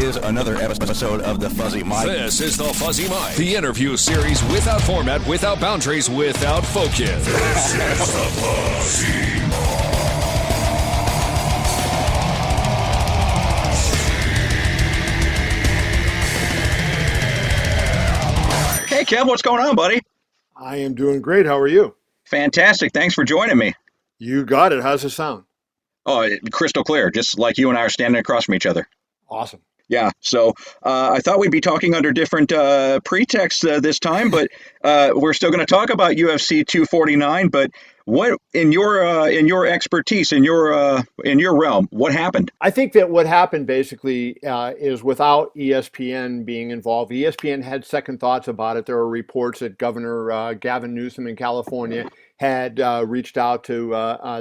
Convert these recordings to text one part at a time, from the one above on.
is another episode of The Fuzzy Mike. This is The Fuzzy Mike, the interview series without format, without boundaries, without focus. This is The Fuzzy Mike. Hey, Kev, what's going on, buddy? I am doing great. How are you? Fantastic. Thanks for joining me. You got it. How's it sound? Oh, crystal clear, just like you and I are standing across from each other. Awesome. Yeah, so I thought we'd be talking under different pretexts this time, but we're still going to talk about UFC 249. But what, in your expertise, in your realm, what happened? I think that what happened basically is without ESPN being involved, ESPN had second thoughts about it. There were reports that Governor Gavin Newsom in California had reached out to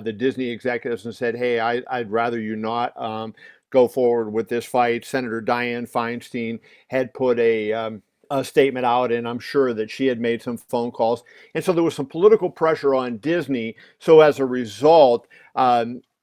the Disney executives and said, "Hey, I'd rather you not go forward with this fight." Senator Dianne Feinstein had put a statement out, and I'm sure that she had made some phone calls. And so there was some political pressure on Disney. So as a result,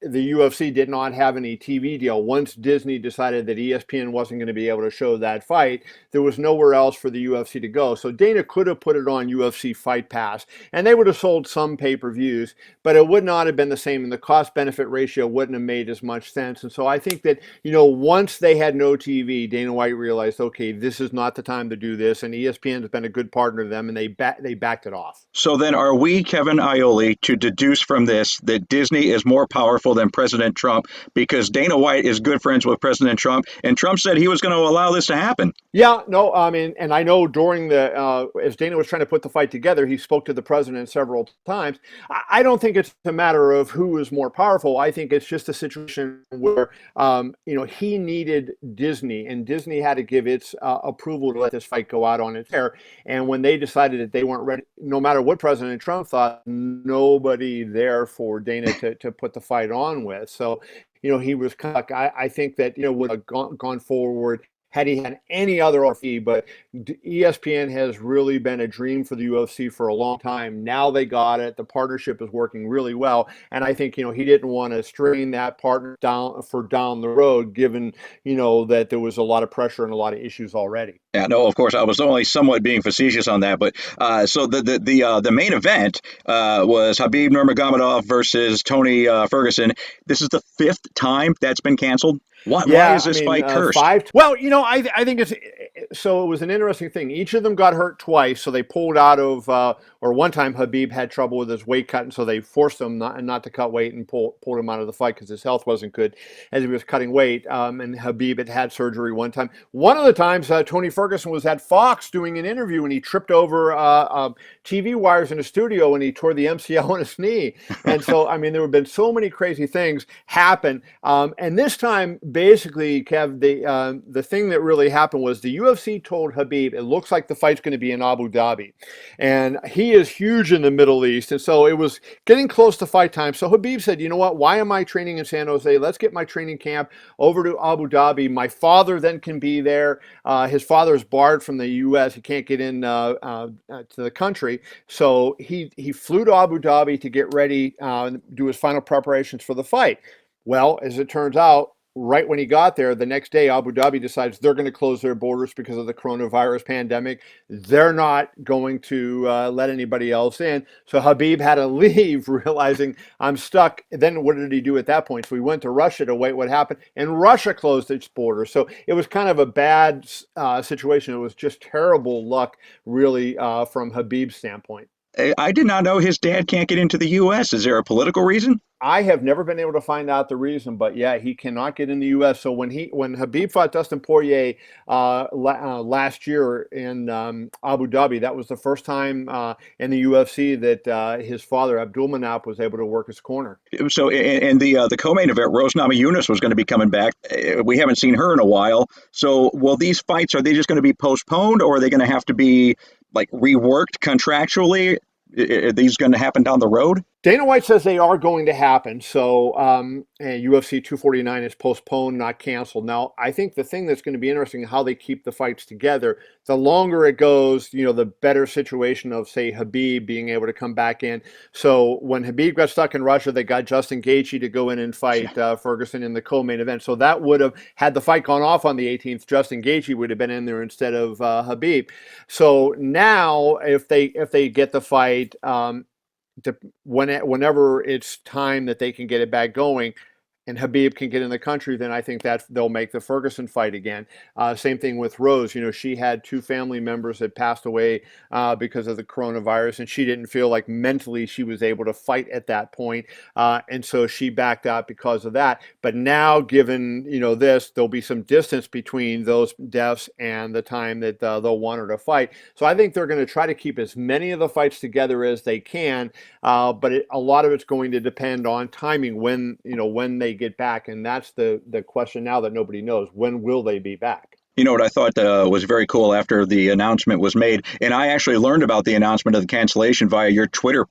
the UFC did not have any TV deal. Once Disney decided that ESPN wasn't going to be able to show that fight, there was nowhere else for the UFC to go. So Dana could have put it on UFC Fight Pass, and they would have sold some pay-per-views, but it would not have been the same, and the cost-benefit ratio wouldn't have made as much sense. And so I think that, once they had no TV, Dana White realized, okay, this is not the time to do this, and ESPN has been a good partner to them, and they backed it off. So then are we, Kevin Iole, to deduce from this that Disney is more powerful than President Trump because Dana White is good friends with President Trump, and Trump said he was going to allow this to happen? Yeah, no, I mean, and I know during as Dana was trying to put the fight together, he spoke to the president several times. I don't think it's a matter of who is more powerful. I think it's just a situation where, he needed Disney, and Disney had to give its approval to let this fight go out on its air. And when they decided that they weren't ready, no matter what President Trump thought, nobody there for Dana to put the fight on with. So, he was kind of, I think that, would have gone forward had he had any other RFE, but ESPN has really been a dream for the UFC for a long time. Now they got it. The partnership is working really well. And I think, he didn't want to strain that partner down the road, given, that there was a lot of pressure and a lot of issues already. Yeah, no, of course, I was only somewhat being facetious on that. But so the main event was Khabib Nurmagomedov versus Tony Ferguson. This is the fifth time that's been canceled. Why is this fight cursed? Well, I think it was an interesting thing. Each of them got hurt twice, so they pulled out of, or one time Khabib had trouble with his weight cut, and so they forced him not to cut weight and pulled him out of the fight because his health wasn't good as he was cutting weight. And Khabib had surgery one time. One of the times, Tony Ferguson was at Fox doing an interview, and he tripped over TV wires in the studio, and he tore the MCL on his knee. And so, there have been so many crazy things happen. And this time, basically, Kev, the thing that really happened was the UFC told Khabib it looks like the fight's going to be in Abu Dhabi, and he is huge in the Middle East, and so it was getting close to fight time. So Khabib said, "You know what? Why am I training in San Jose? Let's get my training camp over to Abu Dhabi. My father then can be there. His father is barred from the U.S. He can't get in to the country, so he flew to Abu Dhabi to get ready, do his final preparations for the fight. Well, as it turns out, right when he got there, the next day, Abu Dhabi decides they're going to close their borders because of the coronavirus pandemic. They're not going to let anybody else in. So Khabib had to leave, realizing I'm stuck. Then what did he do at that point? So he went to Russia to wait what happened, and Russia closed its borders. So it was kind of a bad situation. It was just terrible luck, really, from Khabib's standpoint. I did not know his dad can't get into the U.S. Is there a political reason? I have never been able to find out the reason, but yeah, he cannot get in the U.S. So when Khabib fought Dustin Poirier last year in Abu Dhabi, that was the first time in the UFC that his father Abdulmanap was able to work his corner. So in the co-main event, Rose Namajunas was going to be coming back. We haven't seen her in a while. So will these fights, are they just going to be postponed, or are they going to have to be like reworked contractually? Are these going to happen down the road? Dana White says they are going to happen. So UFC 249 is postponed, not canceled. Now, I think the thing that's going to be interesting is how they keep the fights together. The longer it goes, the better situation of, say, Khabib being able to come back in. So when Khabib got stuck in Russia, they got Justin Gaethje to go in and fight Ferguson in the co-main event. So that would have, had the fight gone off on the 18th, Justin Gaethje would have been in there instead of Khabib. So now, if they get the fight, whenever it's time that they can get it back going and Khabib can get in the country, then I think that they'll make the Ferguson fight again. Same thing with Rose. She had 2 family members that passed away because of the coronavirus, and she didn't feel like mentally she was able to fight at that point, and so she backed out because of that. But now, given this, there'll be some distance between those deaths and the time that they'll want her to fight. So I think they're going to try to keep as many of the fights together as they can, but a lot of it's going to depend on timing, when they get back, and that's the question now that nobody knows. When will they be back? You know what I thought was very cool after the announcement was made, and I actually learned about the announcement of the cancellation via your Twitter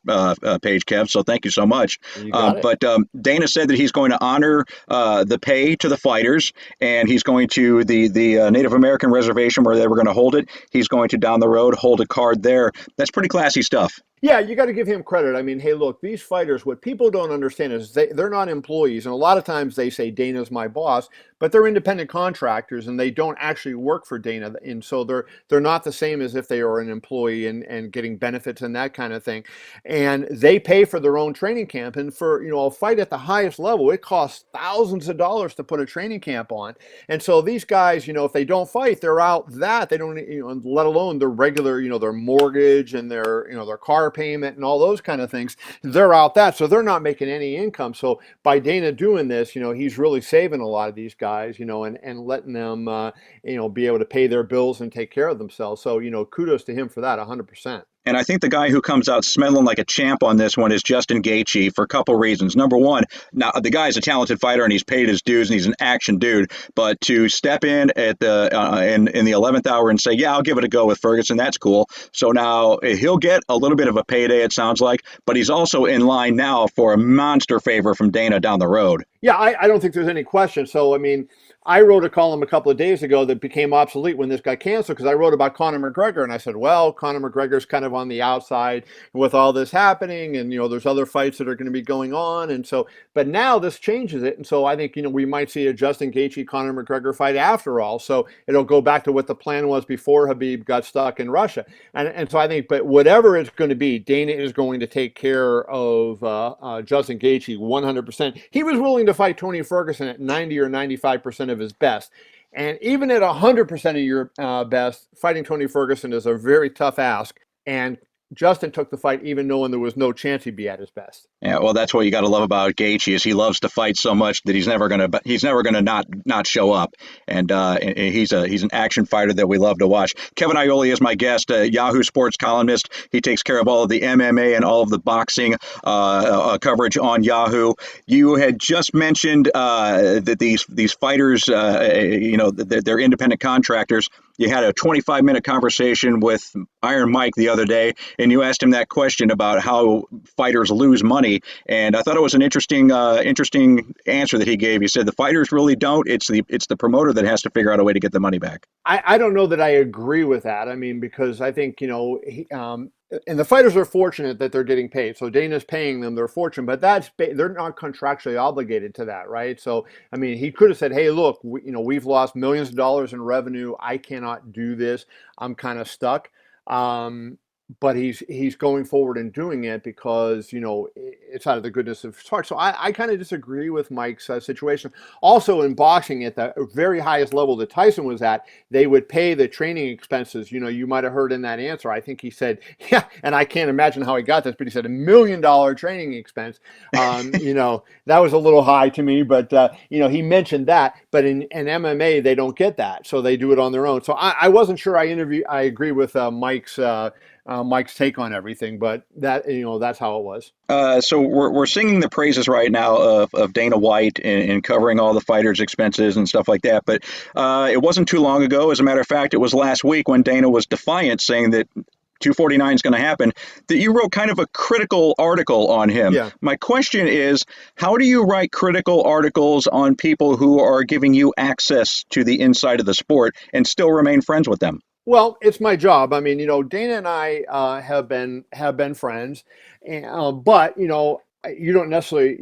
page, Kev, so thank you so much. You got it. But Dana said that he's going to honor the pay to the fighters, and he's going to the Native American reservation where they were going to hold it. He's going to, down the road, hold a card there. That's pretty classy stuff. Yeah, you got to give him credit. I mean, hey, look, these fighters, what people don't understand is they're not employees. And a lot of times they say Dana's my boss, but they're independent contractors and they don't actually work for Dana. And so they're not the same as if they are an employee and getting benefits and that kind of thing. And they pay for their own training camp. And for, a fight at the highest level, it costs thousands of dollars to put a training camp on. And so these guys, if they don't fight, they're out that. They don't, let alone their regular, their mortgage and their car payment and all those kind of things, they're out that, so they're not making any income. So by Dana doing this, he's really saving a lot of these guys, and letting them, be able to pay their bills and take care of themselves. So, kudos to him for that, 100%. And I think the guy who comes out smelling like a champ on this one is Justin Gaethje for a couple reasons. Number one, now the guy's a talented fighter and he's paid his dues and he's an action dude. But to step in at the in the 11th hour and say, yeah, I'll give it a go with Ferguson, that's cool. So now he'll get a little bit of a payday, it sounds like. But he's also in line now for a monster favor from Dana down the road. Yeah, I don't think there's any question. So, I mean, I wrote a column a couple of days ago that became obsolete when this got canceled because I wrote about Conor McGregor, and I said, well, Conor McGregor's kind of on the outside with all this happening, and there's other fights that are going to be going on, and so, but now this changes it, and so I think we might see a Justin Gaethje Conor McGregor fight after all. So it'll go back to what the plan was before Khabib got stuck in Russia, and so I think, but whatever it's going to be, Dana is going to take care of Justin Gaethje 100%. He was willing to fight Tony Ferguson at 90 or 95% of his best. And even at 100% of your best, fighting Tony Ferguson is a very tough ask. And Justin took the fight even knowing there was no chance he'd be at his best. Yeah, well, that's what you got to love about Gaethje is he loves to fight so much that he's never gonna not show up, and he's an action fighter that we love to watch. Kevin Iole is my guest, Yahoo Sports columnist. He takes care of all of the MMA and all of the boxing coverage on Yahoo. You had just mentioned that these fighters, they're independent contractors. You had a 25-minute conversation with Iron Mike the other day, and you asked him that question about how fighters lose money. And I thought it was an interesting answer that he gave. He said the fighters really don't. It's the promoter that has to figure out a way to get the money back. I don't know that I agree with that. I mean, because I think, and the fighters are fortunate that they're getting paid. So Dana's paying them their fortune, but they're not contractually obligated to that, right? So, I mean, he could have said, hey, look, we've lost millions of dollars in revenue. I cannot do this. I'm kind of stuck. But he's going forward and doing it because, it's out of the goodness of his heart. So I kind of disagree with Mike's situation. Also in boxing at the very highest level that Tyson was at, they would pay the training expenses. You might have heard in that answer. I think he said, yeah, and I can't imagine how he got this, but he said $1 million training expense. That was a little high to me, but, he mentioned that. But in MMA, they don't get that. So they do it on their own. So I wasn't sure I agree with Mike's take on everything, but that's how it was. So we're singing the praises right now of Dana White and covering all the fighters' expenses and stuff like that. But it wasn't too long ago. As a matter of fact, it was last week when Dana was defiant, saying that 249 is going to happen, that you wrote kind of a critical article on him. Yeah. My question is, how do you write critical articles on people who are giving you access to the inside of the sport and still remain friends with them? Well, it's my job. I mean, Dana and I have been friends, and, but you don't necessarily,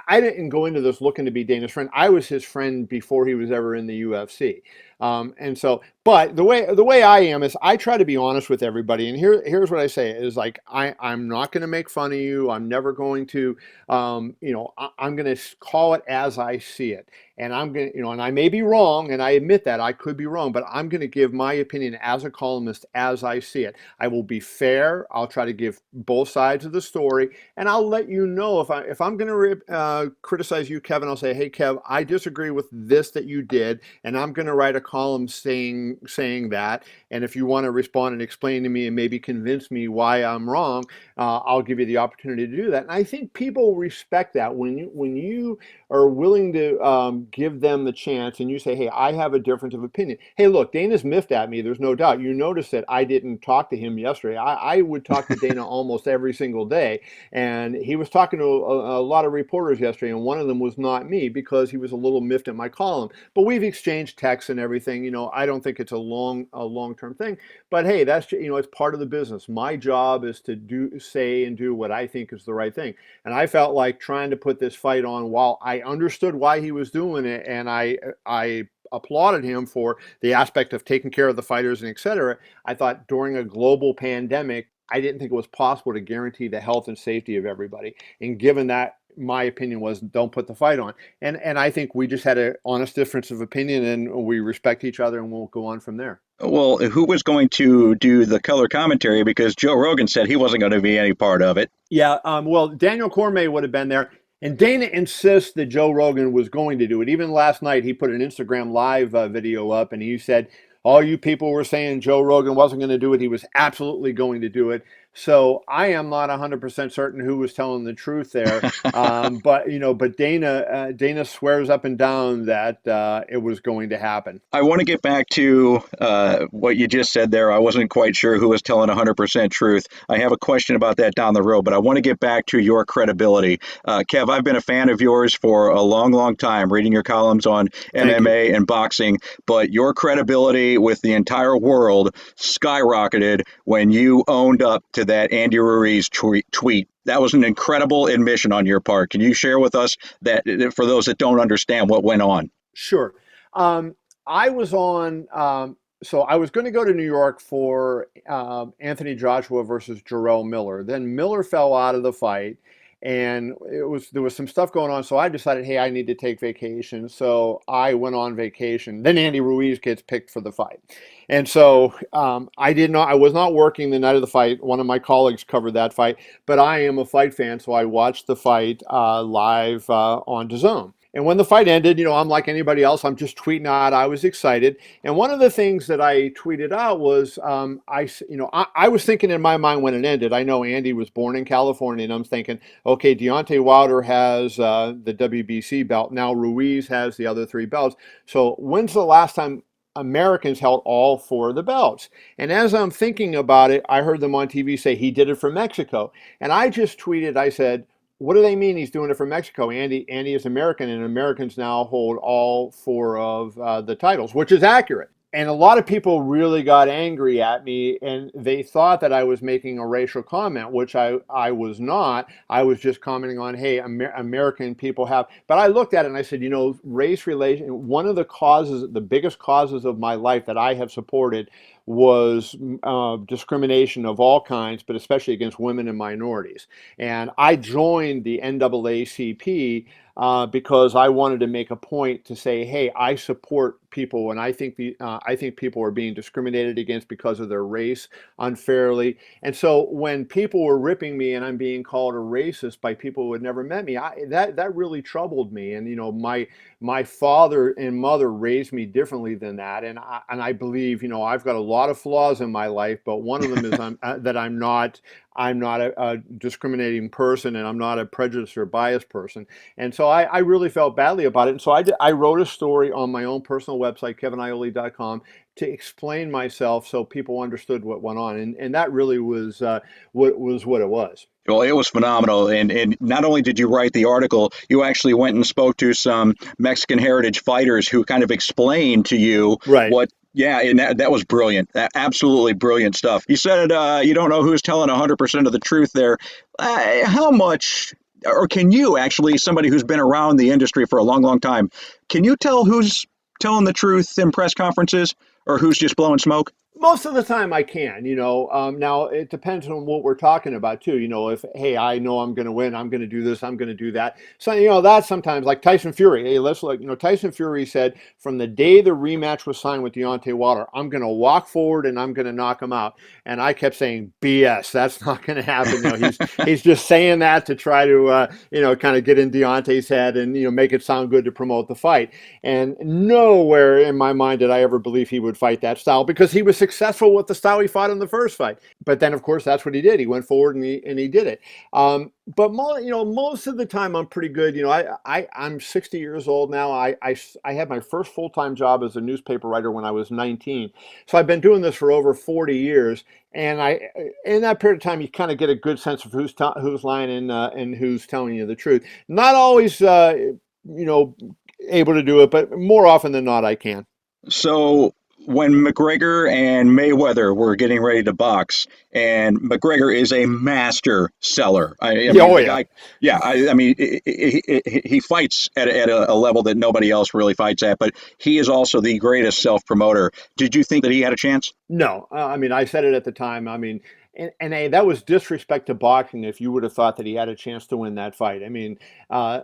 I didn't go into this looking to be Dana's friend. I was his friend before he was ever in the UFC, and so. But the way I am is I try to be honest with everybody, and here's what I say is like I'm not going to make fun of you. I'm never going to, I'm going to call it as I see it. And I'm going to, and I may be wrong, and I admit that I could be wrong, but I'm going to give my opinion as a columnist as I see it. I will be fair. I'll try to give both sides of the story, and I'll let you know if I'm going to criticize you, Kevin. I'll say, hey, Kev, I disagree with this that you did, and I'm going to write a column saying that. And if you want to respond and explain to me and maybe convince me why I'm wrong, I'll give you the opportunity to do that. And I think people respect that when you are willing to give them the chance and you say, hey, I have a difference of opinion. Hey, look, Dana's miffed at me. There's no doubt. You notice that I didn't talk to him yesterday. I would talk to Dana almost every single day. And he was talking to a lot of reporters yesterday, and one of them was not me because he was a little miffed at my column. But we've exchanged texts and everything. I don't think it's a long-term thing. But hey, that's it's part of the business. My job is to say and do what I think is the right thing. And I felt like trying to put this fight on while I understood why he was doing it, and I applauded him for the aspect of taking care of the fighters and et cetera. I thought during a global pandemic, I didn't think it was possible to guarantee the health and safety of everybody. And given that, my opinion was don't put the fight on. And I think we just had an honest difference of opinion, and we respect each other, and we'll go on from there. Well, who was going to do the color commentary? Because Joe Rogan said he wasn't going to be any part of it. Yeah, well, Daniel Cormier would have been there. And Dana insists that Joe Rogan was going to do it. Even last night, he put an Instagram live video up, and he said, all you people were saying Joe Rogan wasn't going to do it. He was absolutely going to do it. So I am not 100% certain who was telling the truth there. But Dana swears up and down that it was going to happen. I want to get back to what you just said there. I wasn't quite sure who was telling 100% truth. I have a question about that down the road, but I want to get back to your credibility. Kev, I've been a fan of yours for a long, long time, reading your columns on MMA and boxing, but your credibility with the entire world skyrocketed when you owned up to that Andy Ruiz tweet. That was an incredible admission on your part. Can you share with us that, for those that don't understand, what went on? Sure. I was on, so I was going to go to New York for Anthony Joshua versus Jarrell Miller. Then Miller fell out of the fight, and there was some stuff going on. So I decided, hey, I need to take vacation. So I went on vacation. Then Andy Ruiz gets picked for the fight. And so I was not working the night of the fight. One of my colleagues covered that fight, but I am a fight fan. So I watched the fight live on DAZN. And when the fight ended, I'm like anybody else. I'm just tweeting out. I was excited. And one of the things that I tweeted out was, I was thinking in my mind when it ended. I know Andy was born in California, and I'm thinking, okay, Deontay Wilder has the WBC belt. Now Ruiz has the other 3 belts. So when's the last time Americans held all 4 of the belts? And as I'm thinking about it, I heard them on TV say he did it for Mexico. And I just tweeted, I said, what do they mean he's doing it for Mexico? Andy is American, and Americans now hold all 4 of the titles, which is accurate. And a lot of people really got angry at me, and they thought that I was making a racial comment, which I was not. I was just commenting on, hey, American people have. But I looked at it and I said, race relation, one of the causes, the biggest causes of my life that I have supported was discrimination of all kinds, but especially against women and minorities. And I joined the NAACP because I wanted to make a point to say, hey, I support people, and I think people are being discriminated against because of their race unfairly. And so when people were ripping me and I'm being called a racist by people who had never met me, that really troubled me. And my father and mother raised me differently than that, and I believe I've got a lot lot of flaws in my life, but one of them is that I'm not a discriminating person, and I'm not a prejudiced or biased person. And so I really felt badly about it. And so I wrote a story on my own personal website, keviniole.com, to explain myself so people understood what went on. And that really was what it was. Well, it was phenomenal. And not only did you write the article, you actually went and spoke to some Mexican heritage fighters who kind of explained to you Right. what. Yeah, and that was brilliant. Absolutely brilliant stuff. You said you don't know who's telling 100% of the truth there. How much, or can you actually, somebody who's been around the industry for a long, long time, can you tell who's telling the truth in press conferences or who's just blowing smoke? Most of the time I can, now it depends on what we're talking about too. If, hey, I know I'm going to win, I'm going to do this, I'm going to do that. So, that sometimes, like Tyson Fury, hey, let's look, Tyson Fury said from the day the rematch was signed with Deontay Wilder, I'm going to walk forward and I'm going to knock him out. And I kept saying, BS, that's not going to happen. He's just saying that to try to, kind of get in Deontay's head and, make it sound good to promote the fight. And nowhere in my mind did I ever believe he would fight that style, because he was successful with the style he fought in the first fight. But then, of course, that's what he did. He went forward and he did it. But most of the time I'm pretty good. I'm 60 years old now. I had my first full-time job as a newspaper writer when I was 19. So I've been doing this for over 40 years. And in that period of time, you kind of get a good sense of who's lying and who's telling you the truth. Not always, able to do it, but more often than not, I can. So when McGregor and Mayweather were getting ready to box, and McGregor is a master seller. Guy, he fights at a level that nobody else really fights at, but he is also the greatest self-promoter. Did you think that he had a chance? No, I said it at the time. And that was disrespect to boxing if you would have thought that he had a chance to win that fight.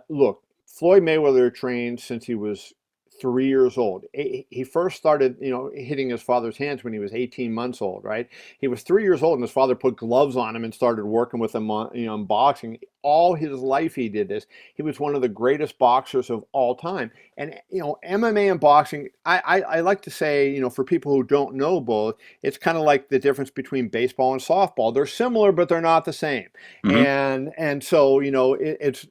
Look, Floyd Mayweather trained since he was 3 years old. He first started, hitting his father's hands when he was 18 months old, right? He was 3 years old and his father put gloves on him and started working with him on, in boxing. All his life he did this. He was one of the greatest boxers of all time. And, MMA and boxing, I like to say, for people who don't know both, it's kind of like the difference between baseball and softball. They're similar, but they're not the same. Mm-hmm. And so, it's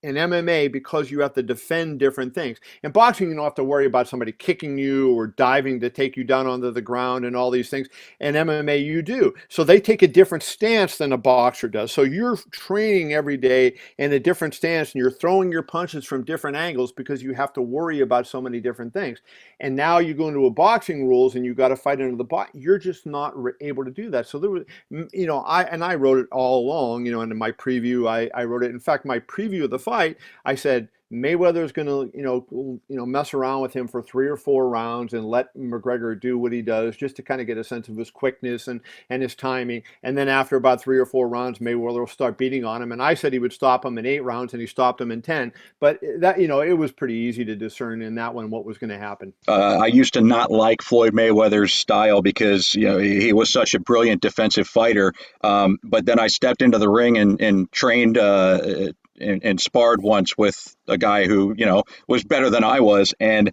in MMA, because you have to defend different things. In boxing, you don't have to worry about somebody kicking you or diving to take you down onto the ground and all these things. In MMA, you do. So they take a different stance than a boxer does. So you're training every day in a different stance, and you're throwing your punches from different angles because you have to worry about so many different things. And now you go into a boxing rules and you got to fight under the box. You're just not able to do that. So there was, I wrote it all along, and in my preview, I wrote it. In fact, my preview of the fight, I said Mayweather's going to, mess around with him for 3 or 4 rounds and let McGregor do what he does, just to kind of get a sense of his quickness and his timing. And then after about 3 or 4 rounds, Mayweather will start beating on him. And I said he would stop him in 8 rounds, and he stopped him in 10. But that, it was pretty easy to discern in that one what was going to happen. I used to not like Floyd Mayweather's style because he was such a brilliant defensive fighter. But then I stepped into the ring and trained and sparred once with a guy who was better than I was, and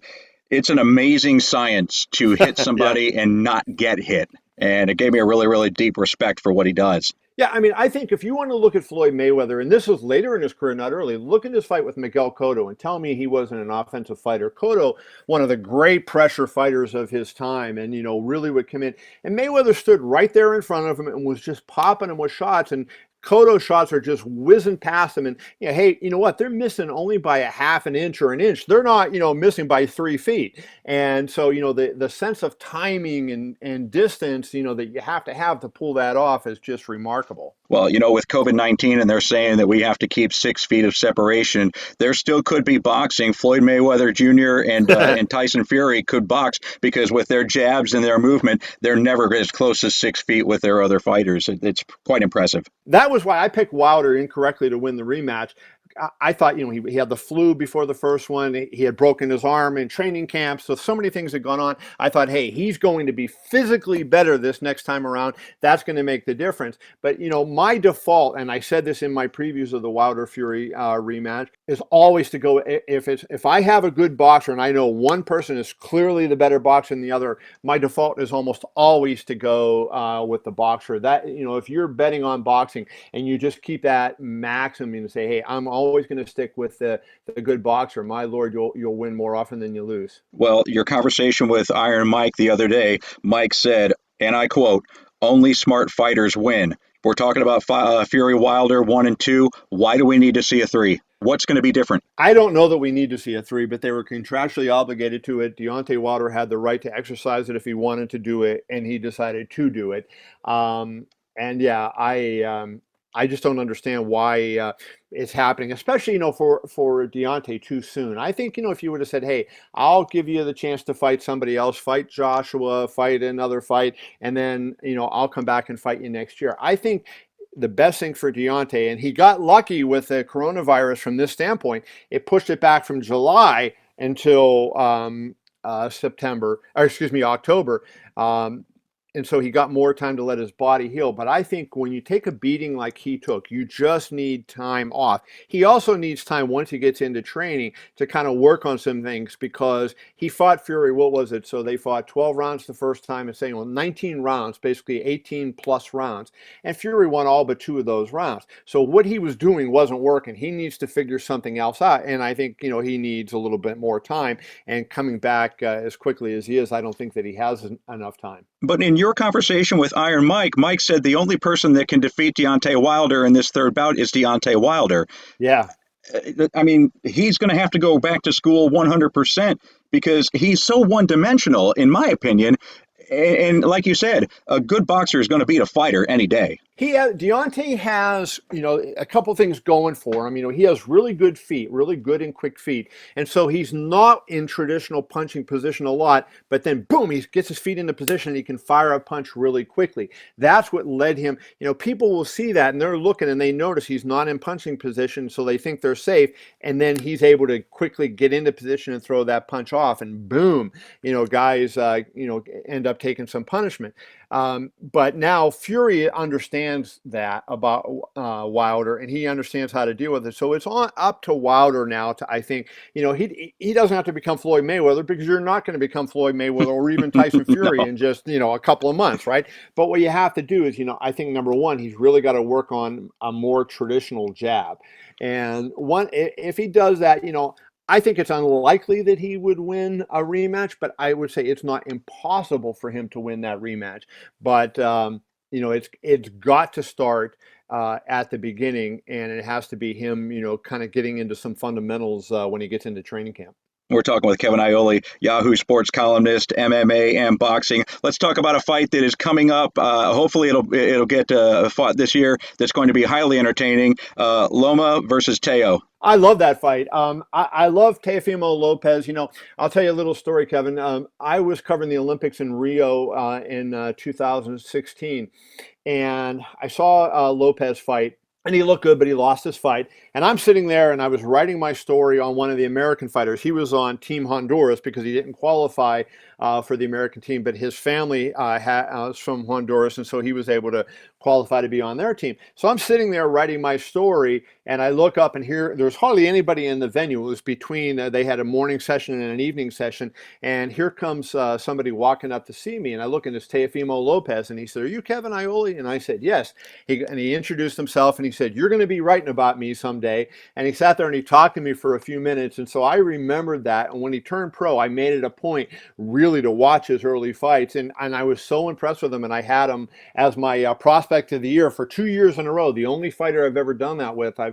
it's an amazing science to hit somebody and not get hit. And it gave me a really, really deep respect for what he does. Yeah, I think if you want to look at Floyd Mayweather, and this was later in his career, not early, look at his fight with Miguel Cotto and tell me he wasn't an offensive fighter. Cotto, one of the great pressure fighters of his time, and, really would come in. And Mayweather stood right there in front of him and was just popping him with shots. And Cotto's shots are just whizzing past him. And, hey, you know what? They're missing only by a half an inch or an inch. They're not, missing by 3 feet. And so, the sense of timing and distance, that you have to pull that off is just remarkable. Well, with COVID-19 and they're saying that we have to keep 6 feet of separation, there still could be boxing. Floyd Mayweather Jr. and Tyson Fury could box because with their jabs and their movement, they're never as close as 6 feet with their other fighters. It's quite impressive. That was why I picked Wilder incorrectly to win the rematch. I thought, he had the flu before the first one. He had broken his arm in training camp. So many things had gone on. I thought, hey, he's going to be physically better this next time around. That's going to make the difference. But, my default, and I said this in my previews of the Wilder Fury rematch, is always to go, if I have a good boxer and I know one person is clearly the better boxer than the other, my default is almost always to go with the boxer. That, if you're betting on boxing and you just keep that maximum and say, hey, I'm always going to stick with the good boxer, my Lord, you'll win more often than you lose. Well, your conversation with Iron Mike the other day, Mike said, and I quote, only smart fighters win. We're talking about Fury Wilder 1 and 2. Why do we need to see a 3? What's going to be different? I don't know that we need to see a 3, but they were contractually obligated to it. Deontay Wilder had the right to exercise it if he wanted to do it, and he decided to do it. And yeah, I just don't understand why it's happening, especially, for Deontay too soon. I think, if you would have said, hey, I'll give you the chance to fight somebody else, fight Joshua, fight another fight, and then, I'll come back and fight you next year. I think the best thing for Deontay, and he got lucky with the coronavirus from this standpoint, it pushed it back from July until October. And so he got more time to let his body heal. But I think when you take a beating like he took, you just need time off. He also needs time once he gets into training to kind of work on some things, because he fought Fury, what was it? So they fought 12 rounds the first time and saying, 19 rounds, basically 18 plus rounds. And Fury won all but 2 of those rounds. So what he was doing wasn't working. He needs to figure something else out. And I think, he needs a little bit more time. And coming back as quickly as he is, I don't think that he has enough time. But in your conversation with Iron Mike, Mike said the only person that can defeat Deontay Wilder in this third bout is Deontay Wilder. Yeah. I mean, he's going to have to go back to school 100% because he's so one-dimensional, in my opinion. And like you said, a good boxer is going to beat a fighter any day. Deontay has, a couple things going for him. He has really good feet, really good and quick feet. And so he's not in traditional punching position a lot, but then boom, he gets his feet into position and he can fire a punch really quickly. That's what led him, people will see that and they're looking and they notice he's not in punching position, so they think they're safe. And then he's able to quickly get into position and throw that punch off, and boom, guys, end up taking some punishment. But now Fury understands that about Wilder, and he understands how to deal with it. So it's up to Wilder now to, I think, he doesn't have to become Floyd Mayweather, because you're not going to become Floyd Mayweather or even Tyson Fury in just, a couple of months, right? But what you have to do is, I think number one, he's really got to work on a more traditional jab. And if he does that, I think it's unlikely that he would win a rematch, but I would say it's not impossible for him to win that rematch. But it's got to start at the beginning, and it has to be him, kind of getting into some fundamentals when he gets into training camp. We're talking with Kevin Iole, Yahoo Sports columnist, MMA and boxing. Let's talk about a fight that is coming up. Hopefully it'll get fought this year. That's going to be highly entertaining. Loma versus Teo. I love that fight. I love Teofimo Lopez. I'll tell you a little story, Kevin. I was covering the Olympics in Rio in 2016, and I saw Lopez fight. And he looked good, but he lost his fight. And I'm sitting there, and I was writing my story on one of the American fighters. He was on Team Honduras because he didn't qualify for the American team, but his family was from Honduras, and so he was able to qualify to be on their team. So I'm sitting there writing my story, and I look up, and here there's hardly anybody in the venue. It was between they had a morning session and an evening session, and here comes somebody walking up to see me, and I look, and it's Teofimo Lopez, and he said, "Are you Kevin Iole?" And I said, "Yes." He introduced himself, and he said, "You're going to be writing about me someday." And he sat there and he talked to me for a few minutes, and so I remembered that. And when he turned pro, I made it a point really to watch his early fights, and I was so impressed with him, and I had him as my prospect of the year for 2 years in a row. The only fighter I've ever done that with. I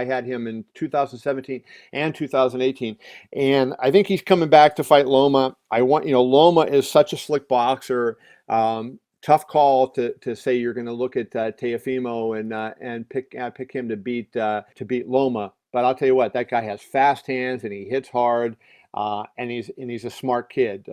had him in 2017 and 2018, and I think he's coming back to fight Loma. Loma is such a slick boxer. Tough call to say you're going to look at Teofimo and pick him to beat Loma. But I'll tell you what, that guy has fast hands and he hits hard, and he's a smart kid.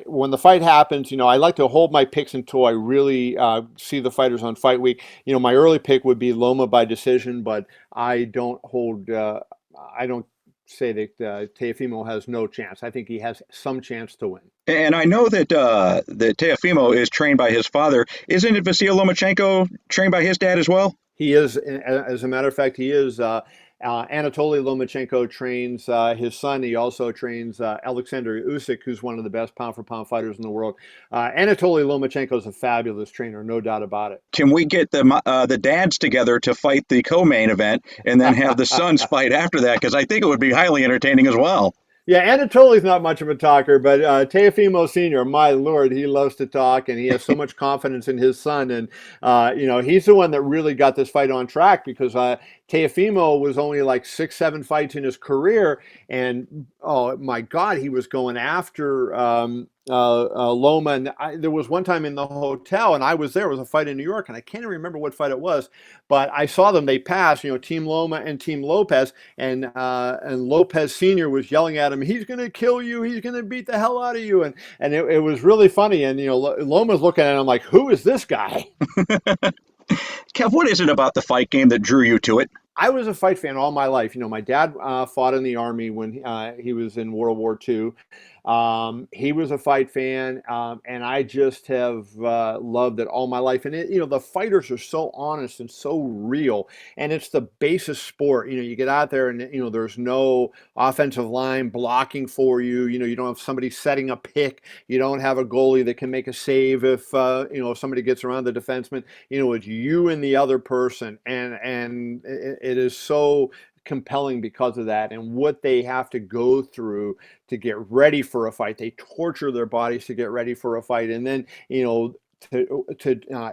when the fight happens, I like to hold my picks until I really see the fighters on fight week. My early pick would be Loma by decision, but I don't I don't say that Teofimo has no chance. I think he has some chance to win. And I know that Teofimo is trained by his father. Isn't it Vasil Lomachenko trained by his dad as well? He is, as a matter of fact, he is. Anatoly Lomachenko trains his son. He also trains Alexander Usyk, who's one of the best pound-for-pound fighters in the world. Anatoly Lomachenko is a fabulous trainer, no doubt about it. Can we get the dads together to fight the co-main event and then have the sons fight after that? Because I think it would be highly entertaining as well. Yeah, Anatoly's not much of a talker, but Teofimo Sr., my Lord, he loves to talk, and he has so much confidence in his son. And, he's the one that really got this fight on track because Teofimo was only like 6-7 fights in his career. And, oh, my God, he was going after Loma. And there was one time in the hotel, and I was there. It was a fight in New York, and I can't even remember what fight it was. But I saw them. They passed, Team Loma and Team Lopez. And Lopez Sr. was yelling at him, he's going to kill you. He's going to beat the hell out of you. And it was really funny. And, Loma's looking at him like, who is this guy? Kev, what is it about the fight game that drew you to it? I was a fight fan all my life. My dad fought in the Army when he was in World War II. He was a fight fan, and I just have loved it all my life. And the fighters are so honest and so real, and it's the basis sport. You get out there, and there's no offensive line blocking for you. You don't have somebody setting a pick. You don't have a goalie that can make a save if if somebody gets around the defenseman. It's you and the other person, and it is so compelling because of that and what they have to go through to get ready for a fight. They torture their bodies to get ready for a fight, and then to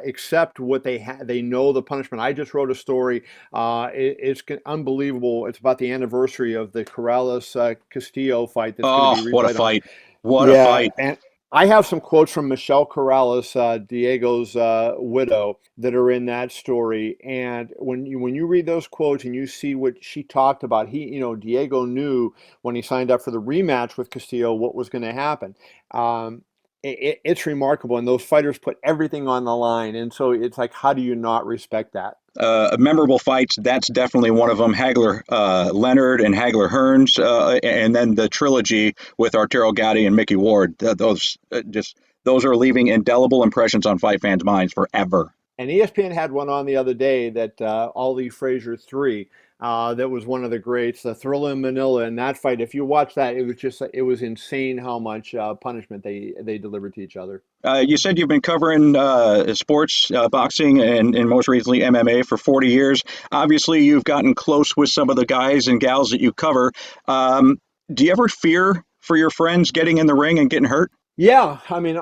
accept what they know the punishment. I just wrote a story. It's unbelievable. It's about the anniversary of the Corrales Castillo fight. That's going to be replayed. What a fight! What a fight! And I have some quotes from Michelle Corrales, Diego's widow, that are in that story. And when you read those quotes and you see what she talked about, Diego knew when he signed up for the rematch with Castillo what was going to happen. It's remarkable, and those fighters put everything on the line. And so it's like, how do you not respect that? Memorable fights, that's definitely one of them. Hagler Leonard and Hagler Hearns, and then the trilogy with Arturo Gatti and Mickey Ward. Those are leaving indelible impressions on fight fans' minds forever. And ESPN had one on the other day that Ali Frazier 3. That was one of the greats, the Thrilla in Manila. And that fight, if you watch that, it was insane how much punishment they delivered to each other. You said you've been covering sports, boxing, and most recently MMA for 40 years. Obviously, you've gotten close with some of the guys and gals that you cover. Do you ever fear for your friends getting in the ring and getting hurt? Yeah, I mean,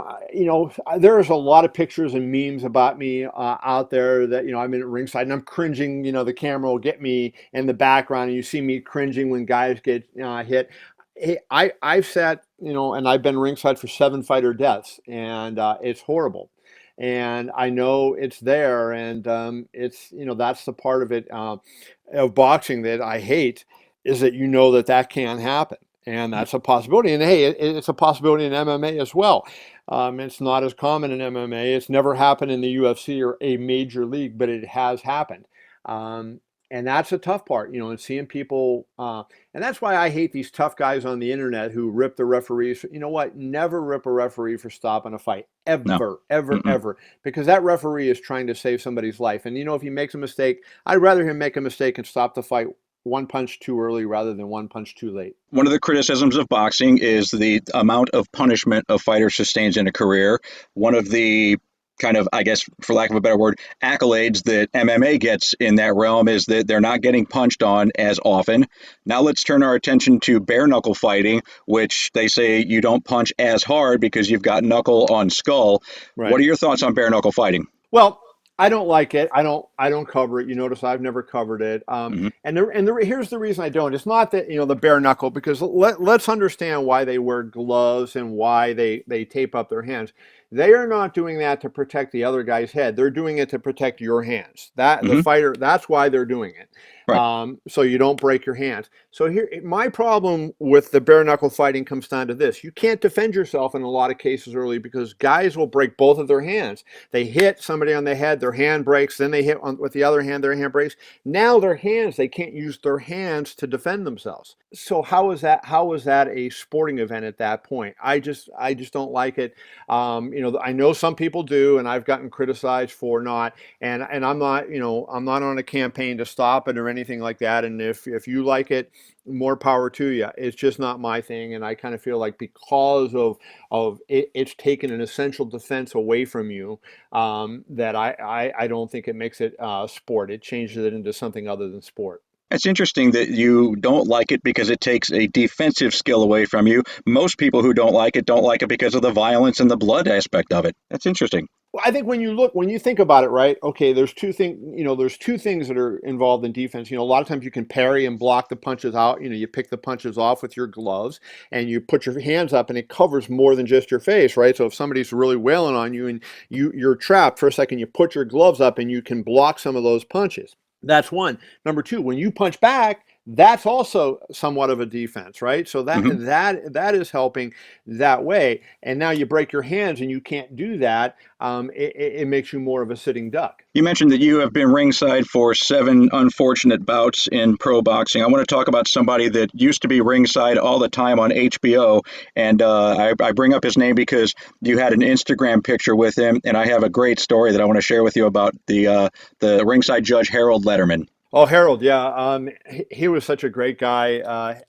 there's a lot of pictures and memes about me out there that, I'm in at ringside and I'm cringing, the camera will get me in the background and you see me cringing when guys get hit. Hey, I've sat, and I've been ringside for 7 fighter deaths, and it's horrible. And I know it's there, and it's, that's the part of it of boxing that I hate, is that that can happen. And that's a possibility. And hey, it's a possibility in MMA as well. It's not as common in MMA. It's never happened in the UFC or a major league, but it has happened. And that's a tough part, and seeing people. And that's why I hate these tough guys on the internet who rip the referees. You know what? Never rip a referee for stopping a fight. Ever, ever. Because that referee is trying to save somebody's life. And, if he makes a mistake, I'd rather him make a mistake and stop the fight one punch too early rather than one punch too late. One of the criticisms of boxing is the amount of punishment a fighter sustains in a career. One of the kind of, I guess, for lack of a better word, accolades that MMA gets in that realm is that they're not getting punched on as often. Now let's turn our attention to bare-knuckle fighting, which they say you don't punch as hard because you've got knuckle on skull. Right. What are your thoughts on bare-knuckle fighting? Well, I don't like it. I don't cover it. You notice I've never covered it. And here's the reason I don't. It's not that, the bare knuckle, because let's understand why they wear gloves and why they tape up their hands. they are not doing that to protect the other guy's head. They're doing it to protect your hands. That the Hmm. fighter, that's why they're doing it. Right. So you don't break your hands. So here, my problem with the bare knuckle fighting comes down to this: you can't defend yourself in a lot of cases early because guys will break both of their hands. They hit somebody on the head, their hand breaks, then they hit with the other hand, their hand breaks. Now their hands, they can't use their hands to defend themselves. So how is that? How is that a sporting event at that point? I just don't like it. I know some people do, and I've gotten criticized for not. And I'm not, I'm not on a campaign to stop it or anything like that. And if you like it, more power to you. It's just not my thing. And I kind of feel like because of it, it's taken an essential defense away from you, that I don't think it makes it sport. It changes it into something other than sport. It's interesting that you don't like it because it takes a defensive skill away from you. Most people who don't like it because of the violence and the blood aspect of it. That's interesting. Well, I think when you think about it, right? Okay, there's two things that are involved in defense. A lot of times you can parry and block the punches out. You pick the punches off with your gloves and you put your hands up and it covers more than just your face, right? So if somebody's really wailing on you and you're trapped for a second, you put your gloves up and you can block some of those punches. That's one. Number two, when you punch back, that's also somewhat of a defense, right? So that Hmm. that is helping that way. And now you break your hands and you can't do that. It makes you more of a sitting duck. You mentioned that you have been ringside for 7 unfortunate bouts in pro boxing. I want to talk about somebody that used to be ringside all the time on HBO, and I bring up his name because you had an Instagram picture with him, and I have a great story that I want to share with you about the ringside judge Harold Letterman. Oh, Harold, yeah, he was such a great guy.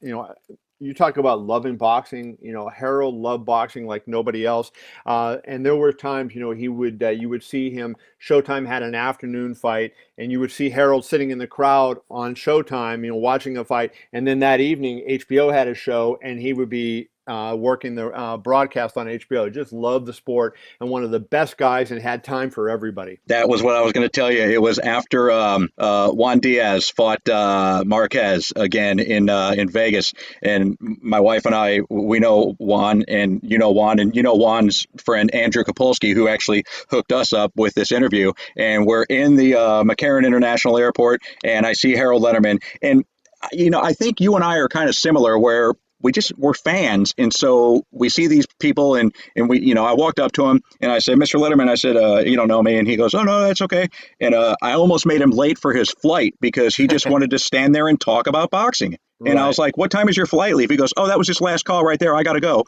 You talk about loving boxing. Harold loved boxing like nobody else. And there were times, he would you would see him. Showtime had an afternoon fight, and you would see Harold sitting in the crowd on Showtime, watching a fight. And then that evening, HBO had a show, and he would be working the broadcast on HBO. Just loved the sport, and one of the best guys, and had time for everybody. That was what I was going to tell you. It was after Juan Diaz fought Marquez again in Vegas, and my wife and I, we know Juan, and you know Juan's friend Andrew Kapolsky, who actually hooked us up with this interview. And we're in the McCarran International Airport, and I see Harold Letterman, and I think you and I are kind of similar, where we're fans, and so we see these people, and we, I walked up to him and I said, Mr. Letterman, I said, you don't know me, and he goes, oh no, that's okay, and I almost made him late for his flight because he just wanted to stand there and talk about boxing. And I was Right. like, what time is your flight leave? He goes, oh, that was his last call right there. I got to go.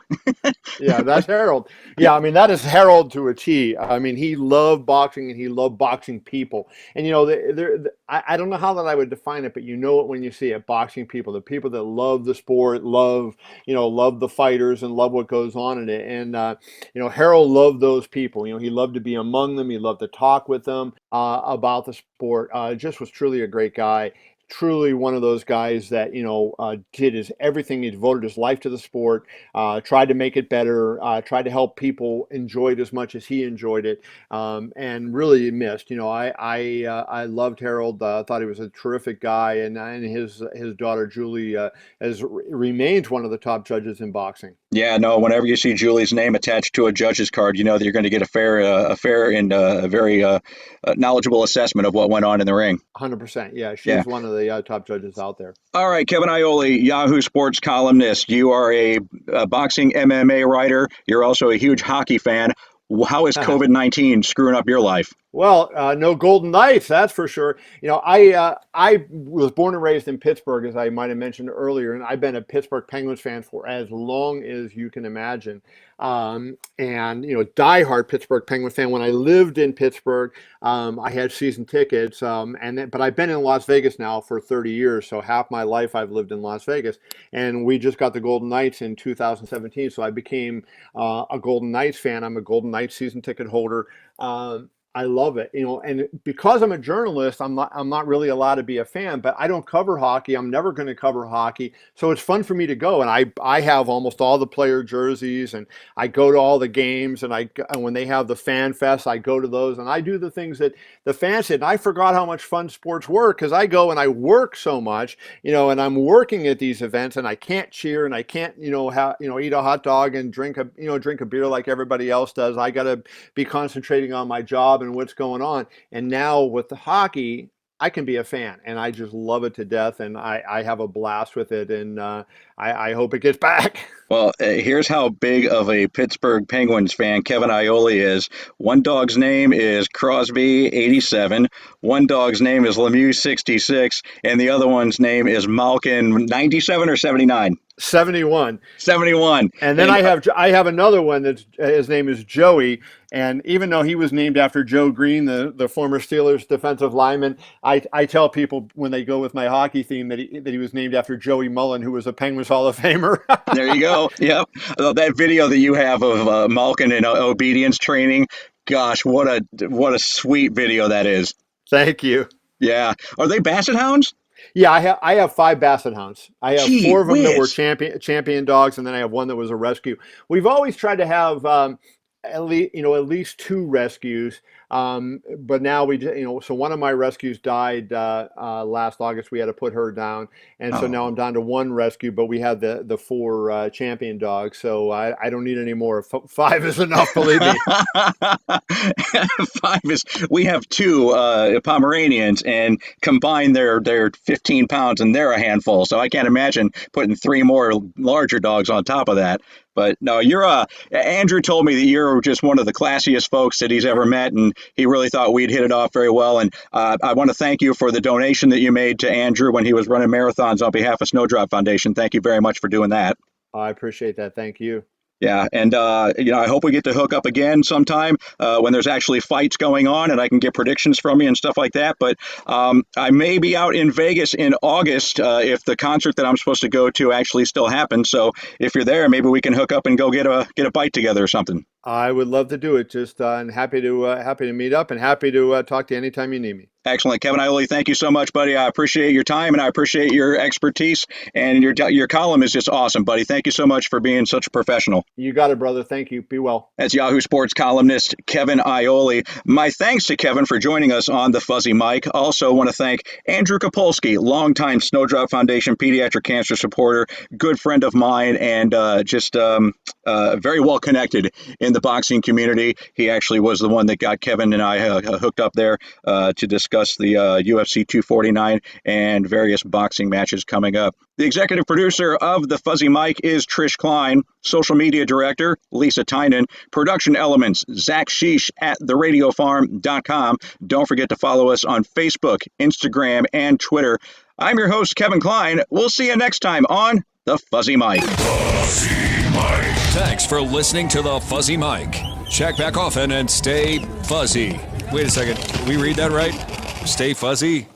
Yeah, that's Harold. Yeah, I mean that is Harold to a T. I mean he loved boxing and he loved boxing people. And I don't know how that I would define it, but you know it when you see it. Boxing people, the people that love the sport, love the fighters and love what goes on in it. And Harold loved those people. He loved to be among them. He loved to talk with them about the sport. Just was truly a great guy, truly one of those guys that did his everything. He devoted his life to the sport, tried to make it better, tried to help people enjoy it as much as he enjoyed it, and really missed. I loved Harold. Thought he was a terrific guy, and his daughter Julie remains one of the top judges in boxing. Yeah, no. Whenever you see Julie's name attached to a judge's card, you know that you're going to get a fair and a very knowledgeable assessment of what went on in the ring. 100%. Yeah, Yeah. she's one of the top judges out there. All right, Kevin Iole, Yahoo Sports columnist. You are a boxing MMA writer. You're also a huge hockey fan. How is COVID-19 screwing up your life? Well, no Golden Knights, that's for sure. I was born and raised in Pittsburgh, as I might have mentioned earlier, and I've been a Pittsburgh Penguins fan for as long as you can imagine. And diehard Pittsburgh Penguins fan. When I lived in Pittsburgh, I had season tickets, but I've been in Las Vegas now for 30 years, so half my life I've lived in Las Vegas. And we just got the Golden Knights in 2017, so I became a Golden Knights fan. I'm a Golden Knights season ticket holder. I love it, and because I'm a journalist, I'm not really allowed to be a fan, but I don't cover hockey. I'm never going to cover hockey. So it's fun for me to go. And I have almost all the player jerseys, and I go to all the games, and when they have the fan fest, I go to those, and I do the things that the fans did. And I forgot how much fun sports were, because I go and I work so much, and I'm working at these events, and I can't cheer, and I can't, eat a hot dog and drink a beer like everybody else does. I got to be concentrating on my job and what's going on. And now with the hockey, I can be a fan, and I just love it to death, and I have a blast with it, and I hope it gets back. Well, here's how big of a Pittsburgh Penguins fan Kevin Iole is. One dog's name is Crosby 87, one dog's name is Lemieux 66, and the other one's name is Malkin 97 or 79. 71. 71. And then I have another one that's his name is Joey, and even though he was named after Joe Green, the former Steelers defensive lineman, I tell people when they go with my hockey theme that he was named after Joey Mullen, who was a Penguins Hall of Famer. There you go. Yep. That video that you have of Malkin in obedience training, gosh, what a sweet video that is. Thank you. Yeah. Are they Basset Hounds? Yeah, I have 5 Basset Hounds. I have Gee 4 of them that were whiz. champion dogs, and then I have one that was a rescue. We've always tried to have at least 2 rescues. But now so one of my rescues died last August. We had to put her down, and so now I'm down to 1 rescue. But we have the 4 champion dogs, so I don't need any more. 5 is enough, believe me. 5 is. We have 2 Pomeranians, and combined they're 15 pounds, and they're a handful. So I can't imagine putting 3 more larger dogs on top of that. But no, Andrew told me that you're just one of the classiest folks that he's ever met, and he really thought we'd hit it off very well. And I want to thank you for the donation that you made to Andrew when he was running marathons on behalf of Snowdrop Foundation. Thank you very much for doing that. I appreciate that. Thank you. Yeah, and I hope we get to hook up again sometime when there's actually fights going on, and I can get predictions from you and stuff like that. But I may be out in Vegas in August if the concert that I'm supposed to go to actually still happens. So if you're there, maybe we can hook up and go get a bite together or something. I would love to do it. Just and happy to meet up, and happy to talk to you anytime you need me. Excellent. Kevin Iole, thank you so much, buddy. I appreciate your time, and I appreciate your expertise, and your column is just awesome, buddy. Thank you so much for being such a professional. You got it, brother. Thank you. Be well. That's Yahoo Sports columnist Kevin Iole. My thanks to Kevin for joining us on the Fuzzy Mike. Also want to thank Andrew Kapolsky, longtime Snowdrop Foundation pediatric cancer supporter, good friend of mine, and just very well connected in the boxing community. He actually was the one that got Kevin and I hooked up there to discuss the UFC 249 and various boxing matches coming up. The executive producer of the Fuzzy Mike is Trish Klein, social media director Lisa Tynan, production elements Zach Sheesh at theradiofarm.com. Don't forget to follow us on Facebook, Instagram, and Twitter. I'm your host, Kevin Klein. We'll see you next time on the Fuzzy Mike. Fuzzy Mike. Thanks for listening to the Fuzzy Mike. Check back often and stay fuzzy. Wait a second. Did we read that right? Stay fuzzy?